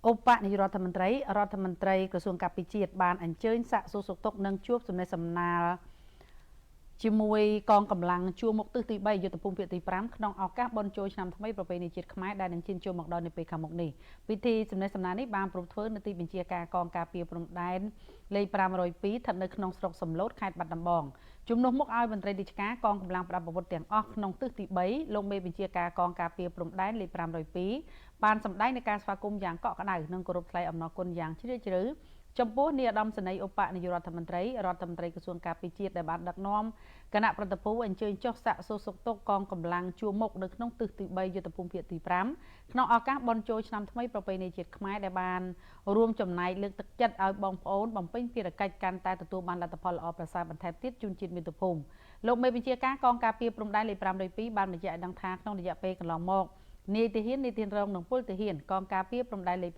ឧបនាយករដ្ឋមន្ត្រីក្រសួងការពារជាតិបានអញ្ជើញសាកសួរសុខទុក្ខនិងជួបសំណេះសំណាលជាមួយកងកម្លាំងជួរមុខទិសទី3យុទ្ធភូមិភាគទី5ក្នុងឱកាសបុណ្យចូលឆ្នាំថ្មីប្រពៃណីជាតិខ្មែរដែលនឹងឈានចូលមកដល់នៅពេលខាងមុខនេះពិធីសំណេះសំណាលនេះបានប្រពធ្វើនៅទីបញ្ជាការកងការពារព្រំដែនលេខ502ស្ថិតនៅក្នុងស្រុកសំឡូតខេត្តបាត់ដំបងជំនួសមុខឲ្យមន្ត្រីរាជការកងកម្លាំងប្រដាប់អាវុធទាំងអស់ក្នុងទិសទី3លោកមេបញ្ជាការកងការពារព្រំដែនលេខ502បានសម្ដែងនៃការស្វាគមន៍យ៉ាងកក់ក្ដៅនិងគោរពថ្លែងអំណរគុណយ៉ាងជ្រាលជ្រៅចំពោះនាយឧត្តមសេនីយ៍ឧបនាយករដ្ឋមន្ត្រីក្រសួងការពារជាតិដែលបានដឹកនាំគណៈប្រតិភូអញ្ជើញចុះសាកសួរសុខទុក្ខកងកម្លាំងជួរមុខនៅក្នុងទិសទី3យុទ្ធភូមិភាគទី5ក្នុងឱកាសបុណ្យចូលឆ្នាំថ្មីប្រពៃណីជាតិខ្មែរដែលបានរួមចំណែកលើកទឹកចិត្តឲ្យបងប្អូនបំពេញភារកិច្ចកាន់តែទទួលបានលទ្ធផលល្អប្រសើរបន្ថែមទៀតជូនជាតិមាតុភូមិលោកមេបញ្ជាការកងការពារព្រំដែនលេខ502បានបញ្ជាក់ឲ្យដឹងថាក្នុងរយៈពេលកន្លងមកនាយទាហាននីតិរងនិងពលទាហានកងការពារព្រំដែនលេខ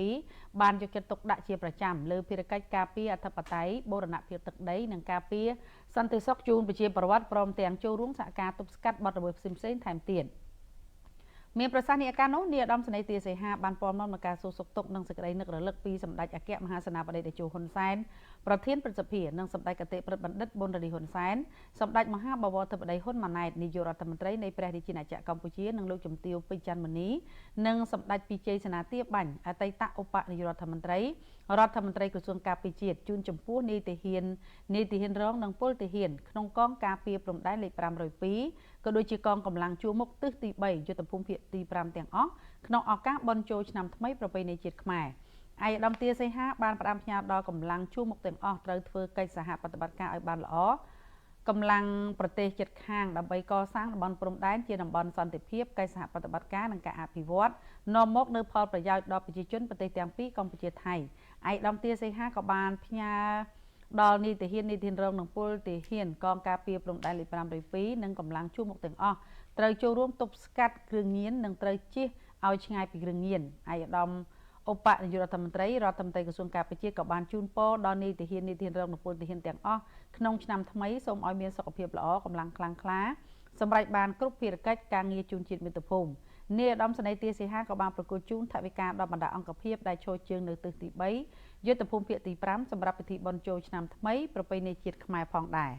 502បានយកចិត្តទុកដាក់ជាប្រចាំលើភារកិច្ចការពារអធិបតេយ្យបូរណភាពទឹកដីនិងការពារសន្តិសុខជូនប្រជាពលរដ្ឋព្រមទាំងចូលរួមសហការទប់ស្កាត់បទល្មើសផ្សេងៗថែមទៀតមានប្រសាសន៍នាការនោះនាយឧត្តមសេនីយ៍ទាសីហាបានព័ត៌មានមកការសួរសុខទុក្ខនិងសេចក្តីនឹករលឹកពីសម្ដេចអគ្គមហាសេនាបតីតេជោហ៊ុនសែនប្រធានព្រឹទ្ធសភានិងសម្ដេចគតិប្រិទ្ធបណ្ឌិតប៊ុនរ៉ានីហ៊ុនសែនសម្ដេចមហាបវរធិបតីហ៊ុនម៉ាណែតនាយករដ្ឋមន្ត្រីនៃព្រះរាជាណាចក្រកម្ពុជានិងលោកជំទាវពេជ្រច័ន្ទមុនីនិងសម្ដេចពីជ័យសេនាទាបាញ់អតីតឧបនាយករដ្ឋមន្ត្រីក្រសួងការពារជាតិជូនចំពោះនាយទាហានរងនិងពលទាហានក្នុងកងការពារព្រំដែនលេខ502ក៏ដូចជាកងកម្លាំងជួរមុខទិសទី3យុទ្ធភូមិភាគទី5ទាំងអស់ក្នុងឱកាសបុណ្យចូលឆ្នាំថ្មីប្រពៃណីជាតិខ្មែរឯកឧត្តមទាសីហាបានផ្ដាំផ្ញើដល់កម្លាំងជួរមុខទាំងអស់ត្រូវធ្វើកិច្ចសហប្រតិបត្តិការឲ្យបានល្អកម្លាំងប្រទេសជិតខាងដើម្បីកសាងតំបន់ព្រំដែនជាតំបន់សន្តិភាពកិច្ចសហប្រតិបត្តិការនិងការអភិវឌ្ឍនាំមកនូវផលប្រយោជន៍ដល់ប្រជាជនប្រទេសទាំងពីរកម្ពុជាថៃឯកឧត្តមទាសីហាក៏បានផ្ញើដល់នាយទាហានរងនិងពលទាហានកងការពារព្រំដែនលេខ502និងកម្លាំងជួរមុខទាំងអស់ត្រូវចូលរួមទប់ស្កាត់គ្រឿងញៀននិងត្រូវជៀសឲ្យឆ្ងាយពីគ្រឿងញៀនឯកឧត្តមឧបនាយករដ្ឋមន្ត្រីក្រសួងការពារជាតិក៏បានជូនពរដល់នាយទាហានរងនិងពលទាហានទាំងអស់ក្នុងឆ្នាំថ្មីសូមឲ្យមានសុខភាពល្អកម្លាំងខ្លាំងក្លាសម្រាប់បានគ្រប់ភារកិច្ចការងារជូនជាតិមាតុភូមិនាយឧត្តមសេនីយ៍ទាសីហាក៏បានប្រគល់ជូនថវិកាដល់បណ្ដាអង្គភាពដែលឈរជើងនៅទិសទី3យុទ្ធភូមិភាគទី5សម្រាប់ពិធីបុណ្យចូលឆ្នាំថ្មីប្រពៃណីជាតិខ្មែរផងដែរ